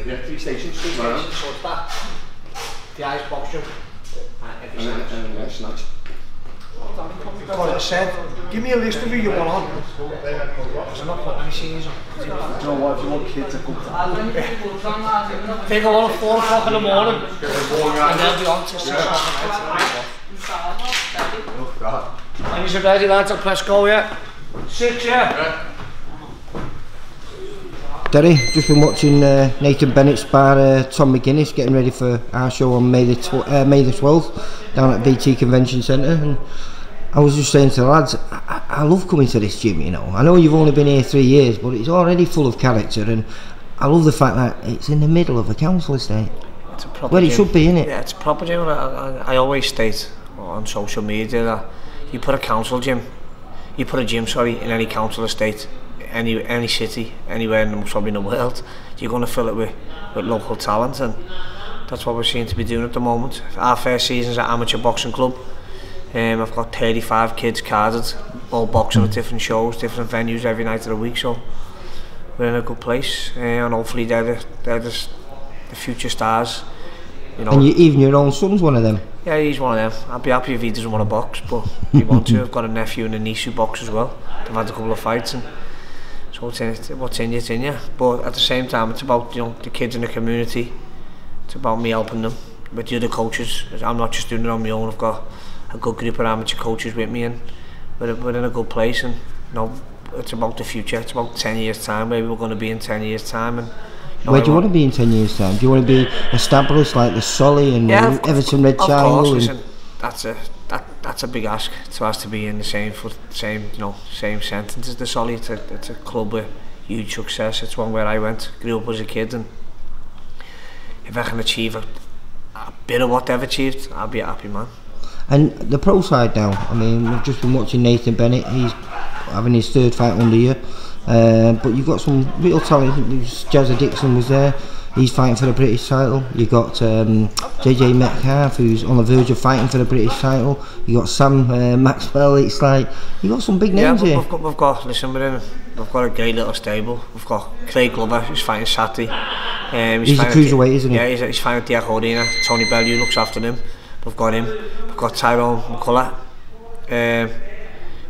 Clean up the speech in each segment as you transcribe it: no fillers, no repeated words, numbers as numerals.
Yeah, 3 stations. So it's that. The ice box jump. And snacks. Got it said. Give me a list of who you want on. Because I'm not putting any scenes on. You know what, if you want kids to come to Take a lot at 4 o'clock in the morning. And they'll be on till 6 o'clock at night. And you're ready, lads, I'll press go, yeah? 6, yeah? Derry, just been watching Nathan Bennett spar Tom McGuinness, getting ready for our show on May the 12th down at BT Convention Centre. And I was just saying to the lads, I love coming to this gym, you know. I know you've only been here 3 years, but it's already full of character, and I love the fact that it's in the middle of a council estate. It's a proper where gym. it should be, innit? Yeah, it's a proper gym. I always state on social media that you put a gym in any council estate, any city, anywhere probably in the world, you're going to fill it with local talent, and that's what we're seeing to be doing at the moment. Our first season's at amateur boxing club. I've got 35 kids carded, all boxing at different shows, different venues every night of the week, so we're in a good place, and hopefully they're the future stars. You know. And even your own son's one of them? Yeah, he's one of them. I'd be happy if he doesn't want to box, but he wants to. I've got a nephew and a niece who box as well. They've had a couple of fights, and so what's in you, it's in you. But at the same time, it's about, you know, the kids in the community. It's about me helping them with the other coaches. I'm not just doing it on my own. I've got a good group of amateur coaches with me, and we're in a good place. And you know, it's about the future. It's about 10 years time. Maybe we're going to be in 10 years time. And you know, where do you want to be in 10 years time? Do you want to be established like the Solly and Everton Red Triangle? Of course, listen, that's a big ask. It has to be in the same sentence as the Solly. It's a club with huge success. It's one where I grew up as a kid, and if I can achieve a bit of what they've achieved, I'll be a happy man. And the pro side now, I mean, we've just been watching Nathan Bennett. He's having his 3rd fight under you, but you've got some real talent. Jazza Dixon was there. He's fighting for the British title. You've got JJ Metcalf, who's on the verge of fighting for the British title. You got Sam Maxwell. It's like you've got some big names here. We've got a great little stable. We've got Craig Glover, who's fighting Saturday. He's a cruiserweight, isn't he? Yeah, he's fighting at Diego Arena. Tony Bellew looks after him. We've got him. We've got Tyrone McCullough,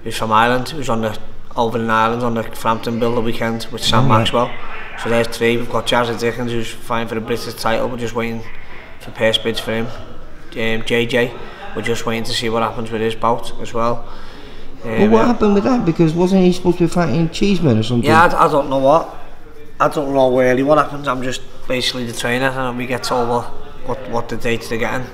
who's from Ireland, who's over in Ireland on the Frampton Bill the weekend with Sam Maxwell. So there's 3. We've got Jazza Dickens, who's fighting for the British title. We're just waiting for purse bids for him. JJ, we're just waiting to see what happens with his bout as well. Well, what happened with that? Because wasn't he supposed to be fighting Cheeseman or something? Yeah, I don't know what. I don't know really what happens. I'm just basically the trainer, and we get told what the dates they're getting.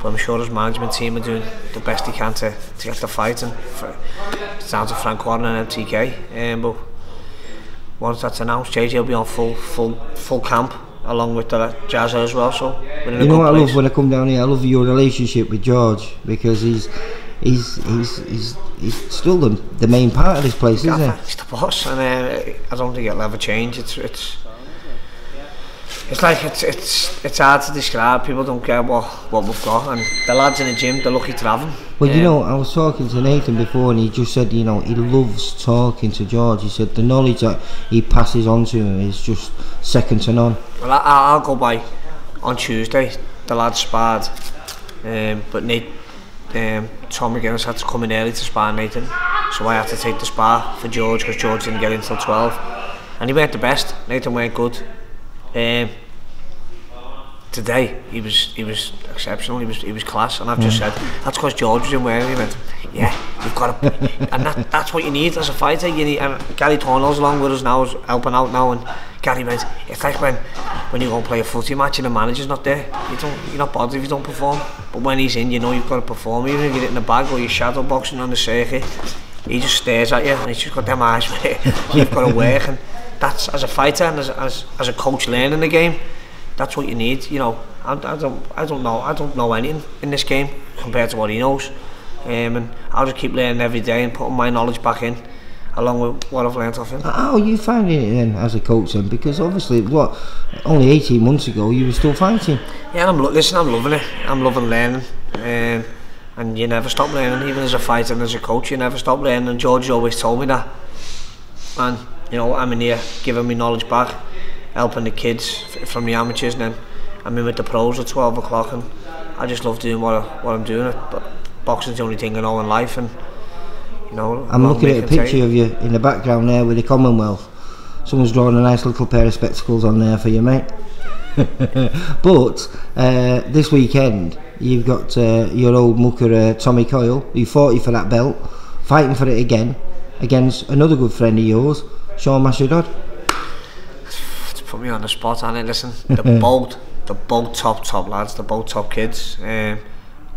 But I'm sure his management team are doing the best they can to get the fight, and it's down to Frank Warren and MTK. But once that's announced, JJ will be on full camp along with the Jazza as well. So we're in a good place. What I love when I come down here? I love your relationship with George, because he's still the main part of this place, isn't he? He's the boss, and I don't think it'll ever change. It's hard to describe. People don't get what we've got, and the lads in the gym, they're lucky to have him. Well, you know, I was talking to Nathan before, and he just said, you know, he loves talking to George. He said the knowledge that he passes on to him is just second to none. Well, I'll go by on Tuesday. The lads sparred, but Tom McGuinness had to come in early to spar Nathan, so I had to take the spar for George, because George didn't get in till 12, and he weren't the best. Nathan weren't good. Today he was exceptional. He was class, and I've just said that's because George was in wearing. He went, yeah, you've got to, and that's what you need as a fighter. You need, and Gary Thornell's along with us now, is helping out now, and Gary went, it's like when you go and play a footy match and the manager's not there. You're not bothered if you don't perform, but when he's in, you know you've got to perform. Even if you're in the bag or you're shadow boxing on the circuit, he just stares at you, and he's just got them eyes where you've got to work. And that's, as a fighter and as a coach learning the game, that's what you need. You know, I don't know anything in this game compared to what he knows, and I'll just keep learning every day and putting my knowledge back in, along with what I've learned off him. How are you finding it then as a coach then? Because obviously, only 18 months ago you were still fighting. Yeah, I'm loving it. I'm loving learning, and you never stop learning. Even as a fighter and as a coach, you never stop learning. And George always told me that, and you know, I'm in here giving me knowledge back, helping the kids from the amateurs, and then I'm in with the pros at 12 o'clock, and I just love doing what I'm doing. But boxing's the only thing I know in life, and you know. I'm looking at a picture of you in the background there with the Commonwealth. Someone's drawn a nice little pair of spectacles on there for you, mate. But this weekend you've got your old mucker Tommy Coyle, who fought you for that belt, fighting for it again against another good friend of yours, Sean Mashadod. It's put me on the spot, and listen, they're both top lads, they're both top kids.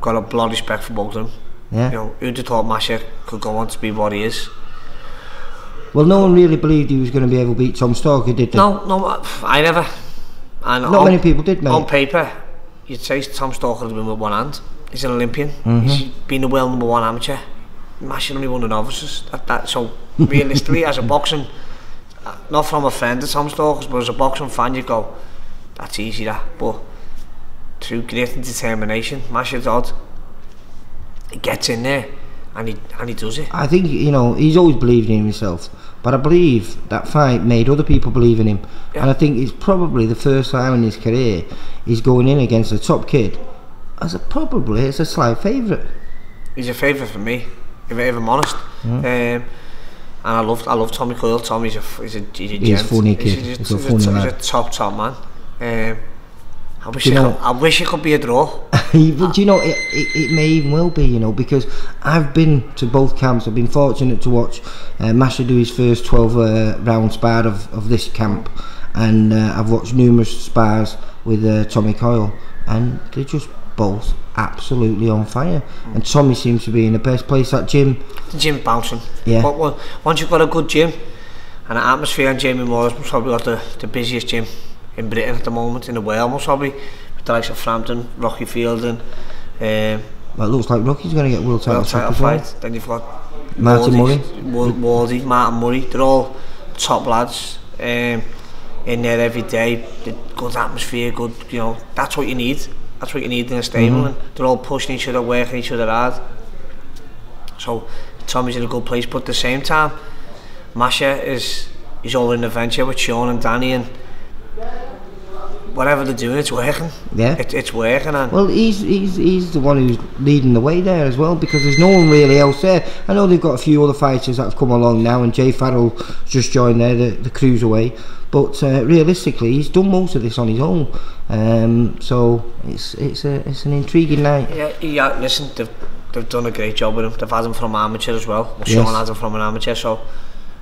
Got a blood respect for both of them. Yeah. You know, who'd have thought Masha could go on to be what he is? Well, no one really believed he was going to be able to beat Tom Stalker, did they? No, I never. And not many people did, mate. On paper, you'd say Tom Stalker has been with one hand. He's an Olympian. He's been the world #1 amateur. Masha only won the novices. So realistically, as a boxing, not from a friend of Tom Stalker's, but as a boxing fan, you go, that's easy, that. But through grit and determination, Masha Dodd, he gets in there and he does it. I think, you know, he's always believed in himself, but I believe that fight made other people believe in him. Yeah. And I think it's probably the first time in his career he's going in against a top kid as a slight favourite. He's a favourite for me, if I'm honest. And I love Tommy Coyle. Tommy's he's a gent. He's a funny kid. He's a top man. I wish it could be a draw. But you know, it may even well be, you know, because I've been to both camps. I've been fortunate to watch Masha do his first 12 round spar of this camp, and I've watched numerous spars with Tommy Coyle, and they're just both absolutely on fire. And Tommy seems to be in the best place. That gym, the gym's bouncing. Yeah. But once you've got a good gym and an atmosphere, and Jamie Moore's probably got the busiest gym in Britain at the moment, in the world most probably, with the likes of Frampton, Rocky Fielding. Well, it looks like Rocky's going to get world title fight. Well. Then you've got Martin Murray, Martin Murray. They're all top lads in there every day. Good atmosphere, good. You know, that's what you need. That's what you need in a stable, and they're all pushing each other, working each other hard. So Tommy's in a good place, but at the same time, Masha is over in an adventure with Sean and Danny, and whatever they're doing, it's working. Yeah, it's working. And well, he's the one who's leading the way there as well, because there's no one really else there. I know they've got a few other fighters that have come along now, and Jay Farrell just joined there, the cruiserweight. But realistically, he's done most of this on his own. So it's an intriguing night. Yeah. Listen, they've done a great job with him. They've had him from amateur as well. Yes. Sean had him from an amateur. So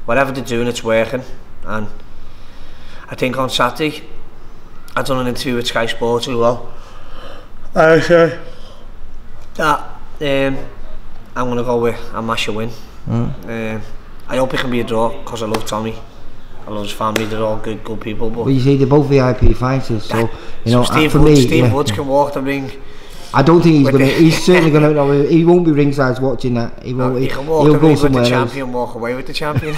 whatever they're doing, it's working. And I think on Saturday, I've done an interview with Sky Sports as well. That I'm going to go with a Masha win. I hope it can be a draw, because I love Tommy. I love his family, they're all good people. But well, you see, they're both VIP fighters, so you know. Steve Woods can walk the ring. I don't think he's gonna. He's certainly gonna. No, he won't be ringside watching that. He won't. He can walk he'll the go ring somewhere with the else. champion, walk away with the champion.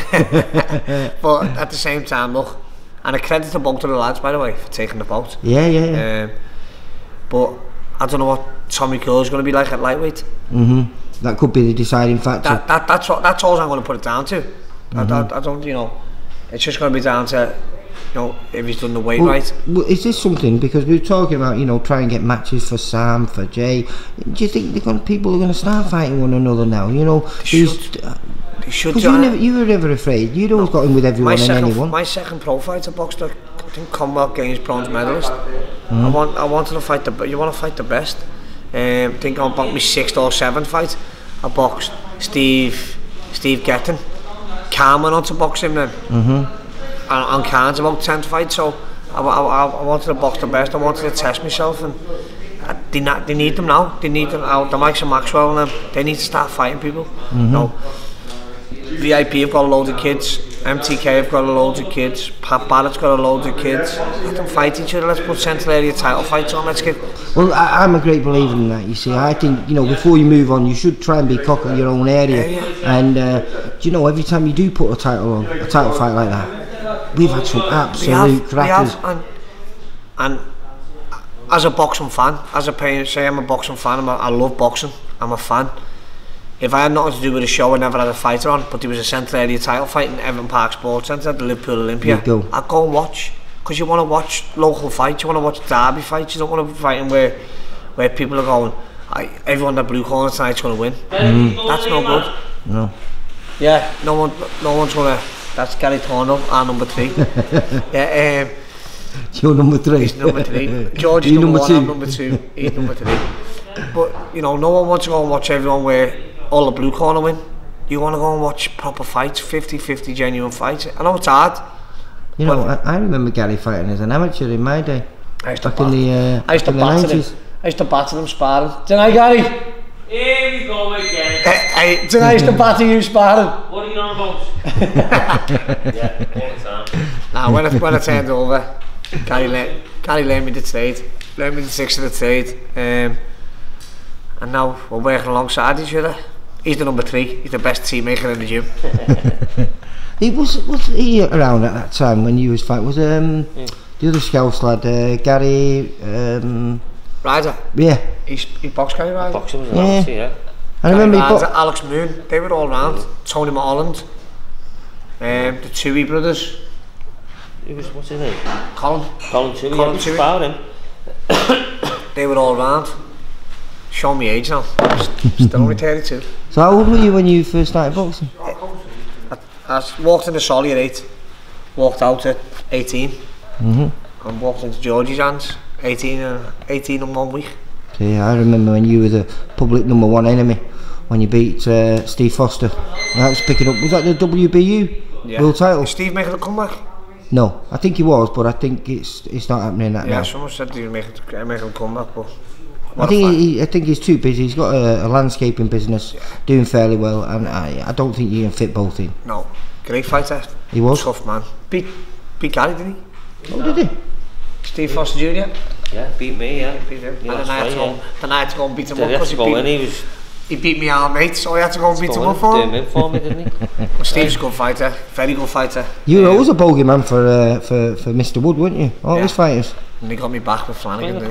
But at the same time, look, and a credit to both of the lads, by the way, for taking the bout. Yeah. But I don't know what Tommy Coyle's going to be like at lightweight. That could be the deciding factor. That's all I'm going to put it down to. I don't, you know. It's just going to be down to, you know, if he's done the weight right. Well, is this something, because we were talking about, you know, trying to get matches for Sam, for Jay. Do you think people are going to start fighting one another now? You know, they should. Because you were never afraid. You'd always got in with everyone and anyone. My second pro fight, I boxed I think Commonwealth Games bronze medalist. I wanted to fight you want to fight the best. I think I boxed my 6th or 7th fight. I boxed Steve Getton. Khan went on to box him then. And Khan's about 10th fight, so I wanted to box the best. I wanted to test myself, and they need them now. They need them out. The likes of Maxwell and them, they need to start fighting people. You know, VIP have got a load of kids. MTK have got a load of kids. Pat Barrett's got a load of kids. Let them fight each other. Let's put Central Area title fights on. Let's get. Well, I'm a great believer in that. You see, I think, you know, before you move on, you should try and be cock of your own area. And you know, every time you do put a title on, a title fight like that, we've had some absolute crackers. And as a boxing fan, as a parent, say I'm a boxing fan. I love boxing. I'm a fan. if I had nothing to do with the show, I never had a fighter on, but there was a central area title fight in Everton Park Sports Centre at the Liverpool Olympia, I'd go and watch, because you want to watch local fights, you want to watch derby fights, you don't want to be fighting where people are going, everyone in the blue corner tonight's going to win. That's no good. No. Yeah, no one's going to, that's Gary Thornhill, our number 3. Yeah, you're number 3. He's number 3. George is number 1, I'm number 2, he's number 3. But, you know, no one wants to go and watch everyone where all the blue corner win. You want to go and watch proper fights, 50-50 genuine fights. I know it's hard. You know, I remember Gary fighting as an amateur in my day. I used to batter him. I used to batter him sparring. Didn't I, Gary? Here we go again. Didn't I used to batter you sparring? What are you on about? Yeah, all the time. Nah, when I turned over, Gary learned me the trade. Learned me the 6 of the trade. And now we're working alongside each other. He's the number 3. He's the best team maker in the gym. Was he around at that time when you was fighting? Was the other Scouse lad, Gary? Ryder? Yeah. He boxed Gary Ryder? Boxing was around, yeah. I remember Ryder, Alex Moon, they were all round. Tony Mulholland. The Tui brothers. What's his name? Colin Tui. Colin Tui. Him. They were all round. Show me age now. Still only 32. So how old were you when you first started boxing? I walked into Solly at 8, walked out at 18, and walked into Georgie's hands 18 in 1 week. So yeah, I remember when you were the public number 1 enemy when you beat Steve Foster. That was picking up. Was that the WBU world title? Is Steve making a comeback? No, I think he was, but I think it's not happening that now. Yeah, someone said he was making a comeback, but I think he's too busy. He's got a landscaping business doing fairly well, and I don't think you can fit both in. No, great fighter. He was tough man. Beat Gary, didn't he? Oh, did he? Steve Foster Jr. Yeah, beat me. Yeah, beat him. Yeah, and then I had to go and beat him up because he beat me our mate, so I had to go and beat him up for him. In for me, didn't he? Steve's a good fighter, very good fighter. You were always a bogeyman for Mr. Wood, weren't you? All his fighters. And he got me back with Flanagan. Made the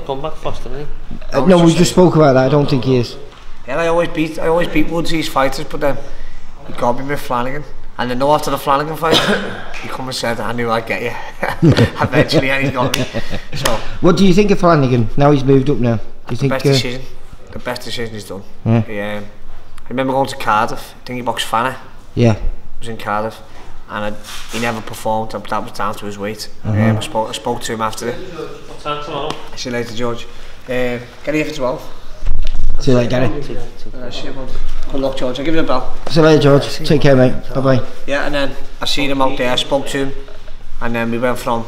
comeback Foster, didn't he? No, we just spoke about that. I don't think he is. Yeah, I always beat Woodsy's fighters, but then he got me with Flanagan. And then after the Flanagan fight, he come and said, I knew I'd get you. Eventually, and he got me. So, what do you think of Flanagan? Now he's moved up now. Do you think the best decision he's done. Yeah. I remember going to Cardiff. I think he boxed Fanner. Yeah. It was in Cardiff, and he never performed. That was down to his weight. I spoke to him after it. What time tomorrow? See you later, George. Get here for 12. See you later, Gary. Good luck, George. I'll give you a bell. See you later, George. Take care, mate. Bye bye. Yeah, and then I seen him out there. I spoke to him, and then we went from.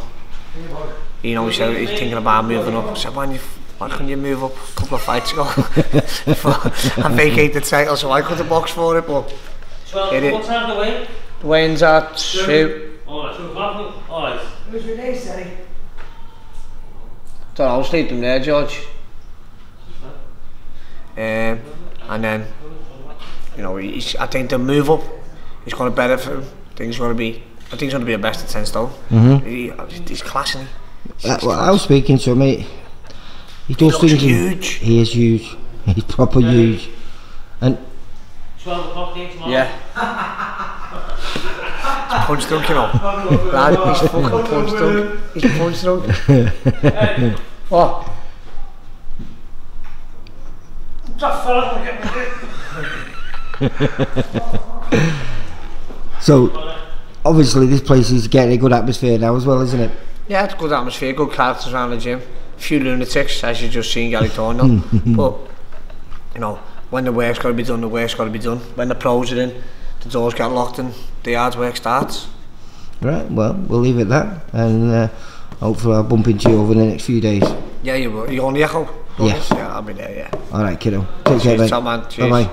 You know, he said he's thinking about moving up. I said, why couldn't you move up a couple of fights ago and vacate the title so I could have boxed for it? But what time the weigh? The weigh-in's at 2. Alright, 2 o'clock. Alright. Who's your day, Sally? So I'll sleep them there, George. And then, you know, I think the move up is going to better for him. I think he's going to be a best of 10 stone. He's classing. Well, I was speaking to him, mate. He does things. Huge. He is huge. He's proper huge. And 12 o'clock tomorrow. Yeah. He's punch drunk, you know. Lad, he's fucking punch drunk. He's punch drunk. What? So, obviously, this place is getting a good atmosphere now as well, isn't it? Yeah, it's a good atmosphere, good characters around the gym. A few lunatics, as you just seen Gary Thornhill. But, you know, when the work's got to be done, the work's got to be done. When the pros are in, the doors get locked and the hard work starts. Right, well, we'll leave it at that. And hopefully I'll bump into you over the next few days. Yeah, you will. You on the Echo? Yes. Yeah, I'll be there, yeah. Alright, kiddo. Take care, mate. Top man. Cheers. Bye-bye.